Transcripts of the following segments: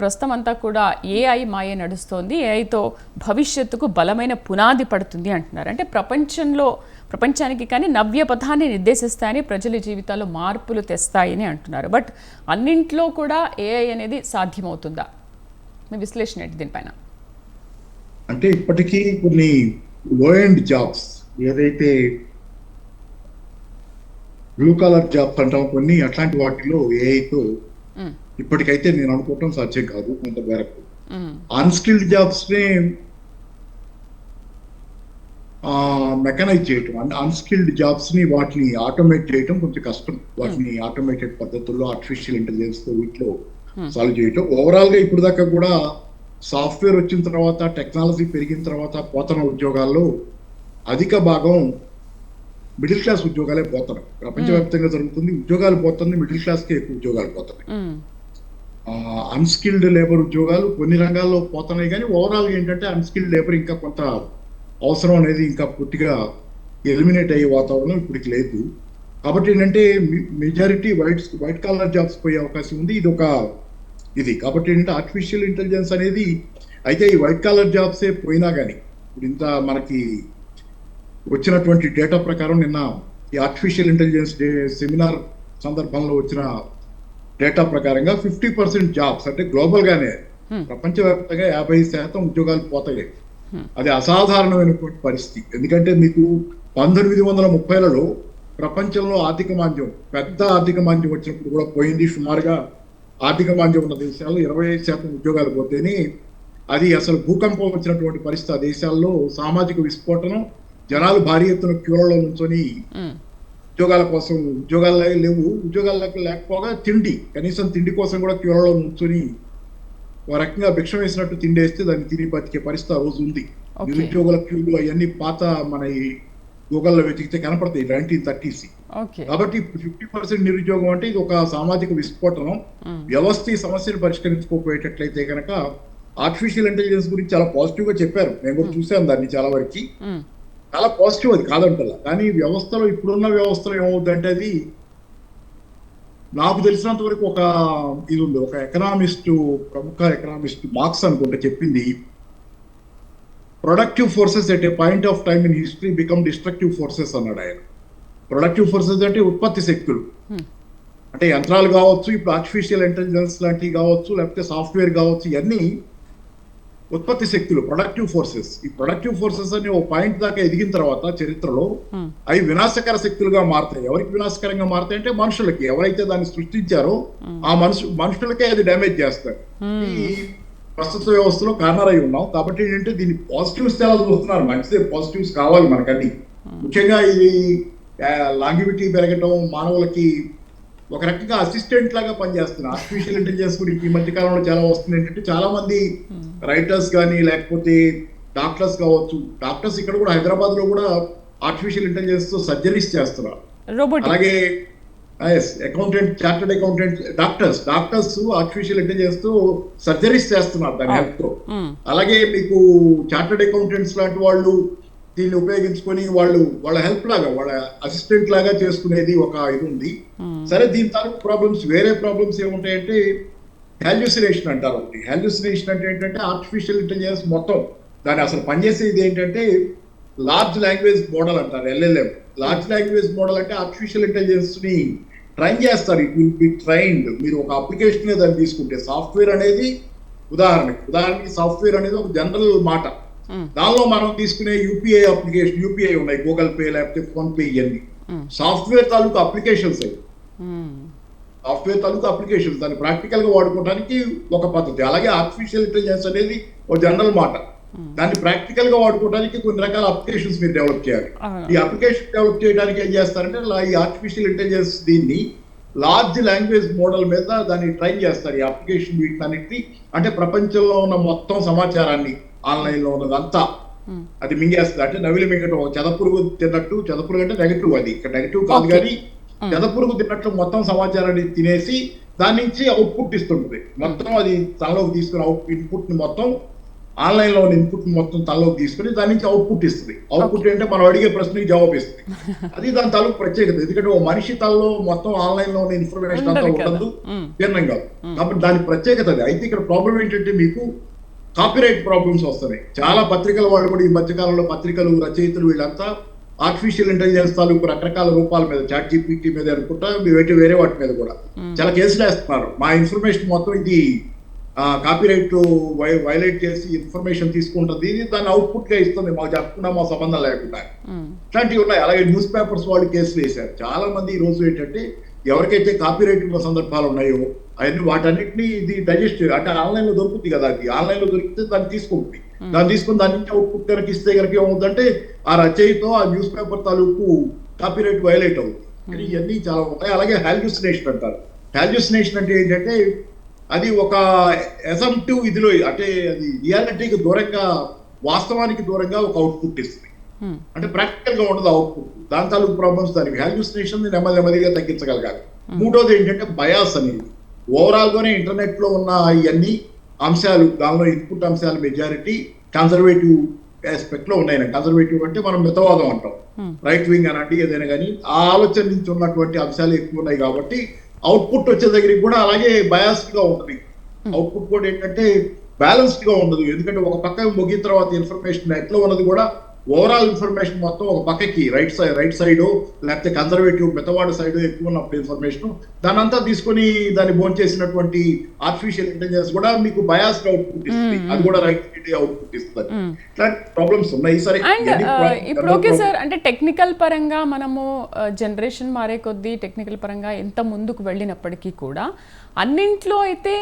ప్రస్తుతం అంతా కూడా ఏఐ మాయ నడుస్తోంది. ఏఐతో భవిష్యత్తుకు బలమైన పునాది పడుతుంది అంటున్నారు. అంటే ప్రపంచానికి కానీ నవ్య పథాన్ని నిర్దేశిస్తాయని, ప్రజల జీవితాల్లో మార్పులు తెస్తాయని అంటున్నారు. బట్ అన్నింట్లో కూడా ఏఐ అనేది సాధ్యమవుతుందా? మీ విశ్లేషణ ఏంటి దీనిపైన? అంటే ఇప్పటికీ కొన్ని లో ఎండ్ జాబ్స్, ఏదైతే బ్లూ కాలర్ జాబ్స్ అంటాం కొన్ని, అట్లాంటి వాటిలో ఏఐతో ఇప్పటికైతే నేను అనుకోవటం సాధ్యం కాదు. కొంత మేరకు అన్స్కిల్డ్ జాబ్స్ ని మెకనైజ్ చేయటం, అన్స్కిల్డ్ జాబ్స్ ని వాటిని ఆటోమేట్ చేయటం కొంచెం కష్టం. వాటిని ఆటోమేటెడ్ పద్ధతుల్లో ఆర్టిఫిషియల్ ఇంటెలిజెన్స్ తో వీటిలో సాల్వ్ చేయటం. ఓవరాల్ గా ఇప్పుడు దాకా కూడా సాఫ్ట్వేర్ వచ్చిన తర్వాత, టెక్నాలజీ పెరిగిన తర్వాత పోతున్న ఉద్యోగాల్లో అధిక భాగం మిడిల్ క్లాస్ ఉద్యోగాలే పోతున్నాయి. ప్రపంచవ్యాప్తంగా జరుగుతుంది. ఉద్యోగాలు పోతుంది, మిడిల్ క్లాస్ కి ఎక్కువ ఉద్యోగాలు పోతున్నాయి. అన్స్కిల్డ్ లేబర్ ఉద్యోగాలు కొన్ని రంగాల్లో పోతున్నాయి, కానీ ఓవరాల్ ఏంటంటే అన్స్కిల్డ్ లేబర్ ఇంకా కొంత అవసరం అనేది ఇంకా పూర్తిగా ఎలిమినేట్ అయ్యే వాతావరణం ఇప్పటికి లేదు. కాబట్టి ఏంటంటే మెజారిటీ వైట్ కాలర్ జాబ్స్ పోయే అవకాశం ఉంది. ఇది కాబట్టి ఏంటంటే ఆర్టిఫిషియల్ ఇంటెలిజెన్స్ అనేది, అయితే ఈ వైట్ కాలర్ జాబ్సే పోయినా కానీ ఇప్పుడు ఇంత మనకి వచ్చినటువంటి డేటా ప్రకారం నిన్న ఈ ఆర్టిఫిషియల్ ఇంటెలిజెన్స్ సెమినార్ సందర్భంలో వచ్చిన డేటా ప్రకారంగా 50% జాబ్స్, అంటే గ్లోబల్ గానే ప్రపంచవ్యాప్తంగా 50% ఉద్యోగాలు పోతాయి. అది అసాధారణమైనటువంటి పరిస్థితి. ఎందుకంటే మీకు 1930లలో ప్రపంచంలో ఆర్థిక మాంద్యం, పెద్ద ఆర్థిక మాంద్యం వచ్చినప్పుడు కూడా పోయింది. సుమారుగా ఆర్థిక మాంద్యం ఉన్న దేశాల్లో 25% ఉద్యోగాలు పోతేనే అది అసలు భూకంపం వచ్చినటువంటి పరిస్థితి. ఆ దేశాల్లో సామాజిక విస్ఫోటనం, జనాలు భారీ ఎత్తున క్యూలలో నుంచొని ఉద్యోగాల కోసం, ఉద్యోగాలు లేవు, ఉద్యోగాలకు లేకపోగా కనీసం తిండి కోసం కూడా క్యూలలో నుంచొని ఒక రకంగా భిక్షం వేసినట్టు తిండేస్తే దాన్ని తిని బతికే పరిస్థితి ఆ రోజు ఉంది. నిరుద్యోగుల క్యూలు అవన్నీ పాత మన గూగల్లో వెతికితే కనపడతాయి 1930s. కాబట్టి ఇప్పుడు 50% నిరుద్యోగం అంటే ఇది ఒక సామాజిక విస్ఫోటనం. వ్యవస్థ ఈ సమస్యను పరిష్కరించుకోపోయేటట్లయితే కనుక ఆర్టిఫిషియల్ ఇంటెలిజెన్స్ గురించి చాలా పాజిటివ్ గా చెప్పారు. నేను కూడా చూశాను దాన్ని, చాలా వరకు చాలా పాజిటివ్, అది కాదంటలా. కానీ వ్యవస్థలో, ఇప్పుడున్న వ్యవస్థలో ఏమవుతుందంటే, అది నాకు తెలిసినంత వరకు ఒక ఇది ఉంది. ఒక ప్రముఖ ఎకనామిస్ట్ మార్క్స్ అనుకుంటే చెప్పింది, productive forces at a point of time in history become destructive forces అన్నాడు ఆయన. ప్రొడక్టివ్ ఫోర్సెస్ అంటే ఉత్పత్తి శక్తులు, అంటే యంత్రాలు కావచ్చు, ఇప్పుడు ఆర్టిఫిషియల్ ఇంటెలిజెన్స్ లాంటివి కావచ్చు, లేకపోతే సాఫ్ట్వేర్ కావచ్చు, ఇవన్నీ ఉత్పత్తి శక్తులు, ప్రొడక్టివ్ ఫోర్సెస్. ఈ ప్రొడక్టివ్ ఫోర్సెస్ అని ఒక పాయింట్ దాకా ఎదిగిన తర్వాత చరిత్రలో అవి వినాశకర శక్తులుగా మారుతాయి. ఎవరికి వినాశకరంగా మారుతాయి అంటే మనుషులకి. ఎవరైతే దాన్ని సృష్టించారో ఆ మనుషులకే అది డ్యామేజ్ చేస్తారు. ఈ ప్రస్తుత వ్యవస్థలో కార్నర్ అయి ఉన్నాం. కాబట్టి ఏంటంటే దీన్ని పాజిటివ్స్ ఎలా చూస్తున్నారు, మంచిదే, పాజిటివ్స్ కావాలి మనకన్నీ. ముఖ్యంగా ఇది లాంగివిటీ పెరగటం, మానవులకి ఒక రకంగా అసిస్టెంట్ లాగా పనిచేస్తున్నారు. ఆర్టిఫిషియల్ ఇంటెలిజెన్స్ గురించి ఈ మధ్య కాలంలో చాలా వస్తుంది. ఏంటంటే చాలా మంది రైటర్స్ కానీ, లేకపోతే డాక్టర్స్ కావచ్చు, డాక్టర్స్ ఇక్కడ కూడా హైదరాబాద్ లో కూడా ఆర్టిఫిషియల్ ఇంటెలిజెన్స్ తో సర్జరీస్ చేస్తున్నారు. అలాగే accountant, chartered accountant, doctors artificial intelligence తో సర్జరీస్ చేస్తున్నారు దాని హెల్ప్ తో. అలాగే మీకు చార్టెడ్ అకౌంటెంట్స్ లాంటి వాళ్ళు దీన్ని ఉపయోగించుకొని వాళ్ళ హెల్ప్ లాగా, వాళ్ళ అసిస్టెంట్ లాగా చేసుకునేది ఒక ఇది ఉంది. సరే, దీని తాలూకు వేరే ప్రాబ్లమ్స్ ఏముంటాయంటే హాల్యూసినేషన్ అంటారు. హాల్యూసినేషన్ అంటే ఏంటంటే ఆర్టిఫిషియల్ ఇంటెలిజెన్స్ మొత్తం దాన్ని అసలు పనిచేసేది ఏంటంటే లార్జ్ లాంగ్వేజ్ మోడల్ అంటారు, LLM. లార్జ్ లాంగ్వేజ్ మోడల్ అంటే ఆర్టిఫిషియల్ ఇంటెలిజెన్స్ ని ట్రైన్ చేస్తారు. It will be trained. మీరు ఒక అప్లికేషన్ దాన్ని తీసుకుంటే, సాఫ్ట్వేర్ అనేది ఉదాహరణకి సాఫ్ట్వేర్ అనేది ఒక జనరల్ మాట. దానిలో మనం తీసుకునే యూపీఐ అప్లికేషన్, యూపీఐ ఉన్నాయి, గూగుల్ పే, లేకపోతే ఫోన్ పే, ఇవన్నీ సాఫ్ట్వేర్ తాలూకు అప్లికేషన్స్. సాఫ్ట్వేర్ తాలూకు అప్లికేషన్స్ దాన్ని ప్రాక్టికల్ గా వాడుకోవడానికి ఒక పద్ధతి. అలాగే ఆర్టిఫిషియల్ ఇంటెలిజెన్స్ అనేది ఒక జనరల్ మాట. దాన్ని ప్రాక్టికల్ గా వాడుకోవడానికి కొన్ని రకాల అప్లికేషన్స్ మీరు డెవలప్ చేయాలి. ఈ అప్లికేషన్ డెవలప్ చేయడానికి ఏం చేస్తారంటే, ఈ ఆర్టిఫిషియల్ ఇంటెలిజెన్స్ దీన్ని లార్జ్ లాంగ్వేజ్ మోడల్ మీద దాన్ని ట్రైన్ చేస్తారు. ఈ అప్లికేషన్ వీటన్నిటిని, అంటే ప్రపంచంలో ఉన్న మొత్తం సమాచారాన్ని, ఆన్లైన్ లో ఉన్నదంతా అది మింగేస్తుంది. అంటే నవిలి మింగటం, చెదపురుగు తిన్నట్టు. చెదపురుగు అంటే నెగటివ్, అది ఇక్కడ నెగటివ్ కాదు, కానీ చెదపురుగు తిన్నట్లు మొత్తం సమాచారాన్ని తినేసి దాని నుంచి అవుట్పుట్ ఇస్తుంటుంది. మొత్తం అది తనలోకి తీసుకున్న ఇన్పుట్ ని మొత్తం ఆన్లైన్లో ఉన్న ఇన్పుట్ మొత్తం తలలోకి తీసుకుని దాని నుంచి అవుట్పుట్ ఇస్తుంది. అవుట్పుట్ అంటే మనం అడిగే ప్రశ్నకి జవాబు ఇస్తుంది. అది దాని తాలూకు ప్రత్యేకత. ఎందుకంటే ఓ మనిషి తలలో మొత్తం ఆన్లైన్లో ఉన్న ఇన్ఫర్మేషన్ అంతా ఉండదు, భిన్నం కాదు. కాబట్టి దాని ప్రత్యేకత అది. అయితే ఇక్కడ ప్రాబ్లం ఏంటంటే మీకు కాపీరైట్ ప్రాబ్లమ్స్ వస్తున్నాయి. చాలా పత్రికల వాళ్ళు కూడా ఈ మధ్యకాలంలో పత్రికలు రచయితలు వీళ్ళంతా ఆర్టిఫిషియల్ ఇంటెలిజెన్స్ తాలూకు రకరకాల రూపాల మీద, చాట్ జీపీటీ మీద అనుకుంటా, వేరే వాటి మీద కూడా చాలా కేసులు వేస్తున్నారు. మా ఇన్ఫర్మేషన్ మొత్తం ఇది కాపీరైట్ వైలేట్ చేసి ఇన్ఫర్మేషన్ తీసుకుంటుంది, ఇది దాన్ని అవుట్పుట్ గా ఇస్తుంది, మాకు చెప్పకుండా మా సంబంధం లేకుండా. ఇట్లాంటివి ఉన్నాయి. అలాగే న్యూస్ పేపర్స్ వాళ్ళు కేసులు వేశారు. చాలా మంది ఈ రోజు ఏంటంటే ఎవరికైతే కాపీరైట్ ఉన్న సందర్భాలు ఉన్నాయో అవన్నీ వాటన్నిటిని ఇది డైజెస్ట్, అంటే ఆన్లైన్ లో దొరుకుతుంది కదా, అది ఆన్లైన్ లో దొరికితే దాన్ని తీసుకుంటుంది. దాన్ని తీసుకుని దాని నుంచి అవుట్పుట్ కనుక ఇస్తే కనుక ఏమవుతుందంటే ఆ రచయితో ఆ న్యూస్ పేపర్ తాలూకు కాపీరైట్ వైలేట్ అవుతుంది. ఇవన్నీ చాలా ఉంటాయి. అలాగే హాల్యూసినేషన్ అంటారు. హాల్యూసినేషన్ అంటే ఏంటంటే అది ఒక అసంప్టివ్ ఇదిలో, అంటే అది రియాలిటీకి దూరంగా, వాస్తవానికి దూరంగా ఒక అవుట్పుట్ ఇస్తుంది. అంటే ప్రాక్టికల్ గా ఉండదు అవుట్పుట్. దాని తాలూకు ప్రాబ్లమ్స్ దానికి హాల్యూసినేషన్ నెమ్మదిగా తగ్గించగలగాలి. మూడోది ఏంటంటే బయాస్ అనేది. ఓవరాల్ గానే ఇంటర్నెట్ లో ఉన్న ఇవన్నీ అంశాలు, దానిలో ఇన్పుట్ అంశాలు మెజారిటీ కన్జర్వేటివ్ ఆస్పెక్ట్ లో ఉన్నాయి. కన్జర్వేటివ్ అంటే మనం మితవాదం అంటాం, రైట్ వింగ్ అనంటే ఏదైనా కానీ ఆ ఆలోచన నుంచి ఉన్నటువంటి అంశాలు ఎక్కువ ఉన్నాయి. కాబట్టి అవుట్పుట్ వచ్చే దగ్గరికి కూడా అలాగే బయాస్డ్ గా ఉంటుంది. అవుట్పుట్ కూడా ఏంటంటే బ్యాలెన్స్డ్ గా ఉండదు. ఎందుకంటే ఒక పక్క ముగిన తర్వాత ఇన్ఫర్మేషన్ ఎట్లా ఉన్నది కూడా ఓవరాల్ ఇన్ఫర్మేషన్ మొత్తం ఒక పక్కకి రైట్ సైడ్ లేకపోతే కన్జర్వేటివ్ మితవాడు సైడ్ ఎక్కువ ఉన్నప్పుడు ఇన్ఫర్మేషన్ దాని అంతా తీసుకొని దాన్ని బోన్ చేసినటువంటి ఆర్టిఫిషియల్ ఇంటెలిజెన్స్ కూడా మీకు బయాస్డ్ అవుట్పుట్ ఇస్తుంది. అది కూడా రైట్ అవుట్పుట్ ఇస్తుంది. ఇట్లాంటి ప్రాబ్లమ్స్ ఉన్నాయి. సరే, ఇప్పుడు ఓకే సార్, అంటే టెక్నికల్ పరంగా మనము జనరేషన్ మారే కొద్దీ టెక్నికల్ పరంగా ఎంత ముందుకు వెళ్ళినప్పటికీ కూడా అన్నింట్లో అయితే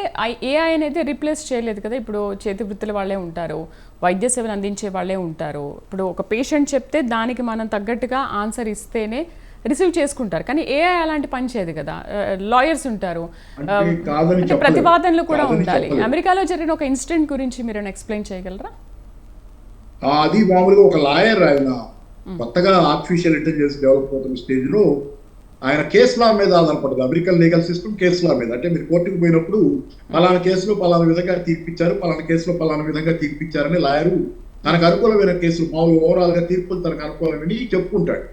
ఏఐ అనేది రీప్లేస్ చేయలేదు కదా. ఇప్పుడు చేతి వృత్తుల వాళ్ళే ఉంటారు, వైద్య సేవలు అందించే వాళ్ళే ఉంటారు. ఇప్పుడు ఒక పేషెంట్ చెప్తే దానికి మనం తగ్గట్టుగా ఆన్సర్ ఇస్తేనే రిసీవ్ చేసుకుంటారు. కానీ ఏఐ అలాంటి పని చేయదు కదా. లాయర్స్ ఉంటారు, అంటే ప్రతివాదనలు కూడా ఉండాలి. అమెరికాలో జరిగిన ఒక ఇన్సిడెంట్ గురించి మీరు ఎక్స్ప్లెయిన్ చేయగలరా? అది మామూలుగా ఒక లాయర్, ఆయన కొత్తగా ఆర్టిఫిషియల్ ఇంటెలిజెన్స్ డెవలప్ అవుతున్న స్టేజ్ లో ఆయన కేసు లా మీద ఆధారపడదు. అమెరికన్ లీగల్ సిస్టమ్ కేసు లా మీద. అంటే మీరు కోర్టుకు పోయినప్పుడు పలానా కేసులో పలానా విధంగా తీర్పిచ్చారు, పలానా కేసులో పలానా విధంగా తీర్పిచ్చారని లాయరు తనకు అనుకూలమైన కేసులు, మామూలు ఓవరాల్ గా తీర్పులు తనకు అనుకూలమని చెప్పుకుంటాడు.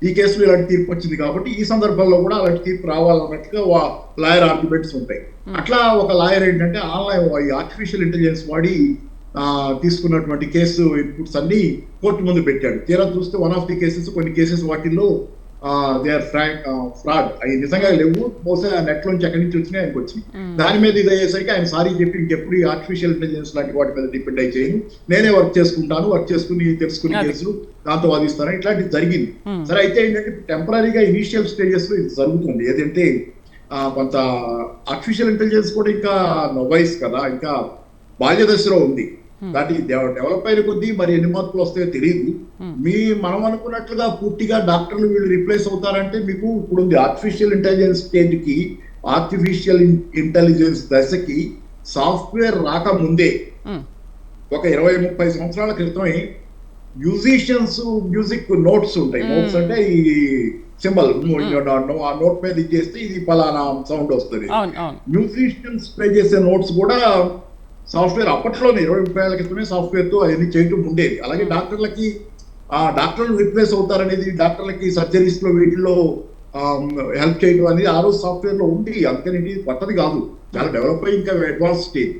ఈ కేసులో ఇలాంటి తీర్పు వచ్చింది కాబట్టి ఈ సందర్భంలో కూడా అలాంటి తీర్పు రావాలన్నట్టుగా లాయర్ ఆర్గ్యుమెంట్స్ ఉంటాయి. అట్లా ఒక లాయర్ ఏంటంటే ఆన్లైన్ ఆర్టిఫిషియల్ ఇంటెలిజెన్స్ వాడి తీసుకున్నటువంటి కేసు ఇన్పుట్స్ అన్ని కోర్టు ముందు పెట్టాడు. తీరా చూస్తే వన్ ఆఫ్ ది కేసెస్, కొన్ని కేసెస్ వాటిల్లో దే ఆర్ ఫ్రాడ్, అవి నిజంగా లేవు, బహుశా నెట్ లోంచి ఎక్కడి నుంచి వచ్చినాయి ఆయనకు వచ్చింది. దాని మీద ఇది అయ్యేసరికి ఆయన సారీ చెప్పి ఇంకెప్పుడు ఈ ఆర్టిఫిషియల్ ఇంటెలిజెన్స్ లాంటి వాటి మీద డిపెండ్ అయి చేయను, నేనే వర్క్ చేసుకుంటాను, వర్క్ చేసుకుని తెలుసుకుని కేసులు దాంతో వాదిస్తాను, ఇట్లాంటిది జరిగింది. సరే, అయితే ఏంటంటే టెంపరీగా ఇనీషియల్ స్టేజెస్ లో ఇది జరుగుతుంది. ఏదంటే కొంత ఆర్టిఫిషియల్ ఇంటెలిజెన్స్ కూడా ఇంకా నొవైస్ కదా, ఇంకా బాల్య దశలో ఉంది. దాన్ని డెవలప్ అయిన కొద్దీ మరి ఎన్ని మార్పులు వస్తాయో తెలియదు. మనం అనుకున్నట్లుగా పూర్తిగా డాక్టర్లు వీళ్ళు రీప్లేస్ అవుతారంటే మీకు ఇప్పుడు ఉంది ఆర్టిఫిషియల్ ఇంటెలిజెన్స్ స్టేజ్ కి, ఆర్టిఫిషియల్ ఇంటెలిజెన్స్ దశకి సాఫ్ట్వేర్ రాకముందే ఒక 20-30 సంవత్సరాల క్రితమే మ్యూజిషియన్స్ మ్యూజిక్ నోట్స్ ఉంటాయి. నోట్స్ అంటే ఈ సింబల్, ఆ నోట్ మీద ఇచ్చేస్తే ఇది పలానా సౌండ్ వస్తుంది. మ్యూజిషియన్స్ ప్లే చేసే నోట్స్ కూడా సాఫ్ట్వేర్ అప్పట్లోనే 20-30 ఏళ్ల క్రితమే సాఫ్ట్వేర్ తో అవన్నీ చేయటం ఉండేది. అలాగే డాక్టర్లకి డాక్టర్లు రిప్లేస్ అవుతారనేది, డాక్టర్లకి సర్జరీస్ లో వీటిల్లో హెల్ప్ చేయడం అనేది ఆ రోజు సాఫ్ట్వేర్ లో ఉంది. అందుకని ఇది కొత్తది కాదు, చాలా డెవలప్ అయ్యి ఇంకా అడ్వాన్స్ స్టేజ్.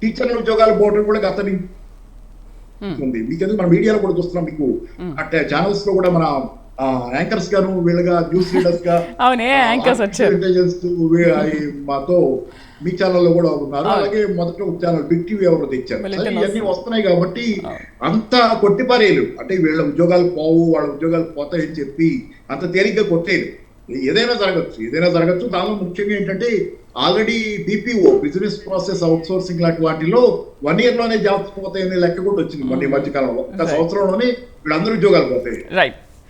టీచర్ల ఉద్యోగాలు పోవడం కూడా గత ఉంది. మీకెందుకు మన మీడియాలో కూడా చూస్తున్నాం, మీకు అంటే ఛానల్స్ లో కూడా మన యాంకర్స్ గాను వీళ్ళగా న్యూస్ రీడర్స్ గా ఇంటెలిజెన్స్ మాతో మీ ఛానల్లో కూడా ఉన్నారు. అలాగే మొదట ఒక ఛానల్ బిగ్ టీవీ ఎవరు తెచ్చారు. ఇవన్నీ వస్తున్నాయి కాబట్టి అంత కొట్టిపారేయలు, అంటే వీళ్ళ ఉద్యోగాలు పోవు, వాళ్ళ ఉద్యోగాలు పోతాయని చెప్పి అంత తేలిగ్గా కొట్టేయలు. ఏదైనా జరగచ్చు. దానిలో ముఖ్యంగా ఏంటంటే already BPO, business process out sourcing లాంటి వాటిలో 1 year లోనే జాబ్స్ పోతాయని లెక్క కూడా వచ్చింది. మొన్న ఈ మధ్య కాలంలో, ఒక్క సంవత్సరంలోనే వీళ్ళందరూ ఉద్యోగాలు పోతాయి. రైట్.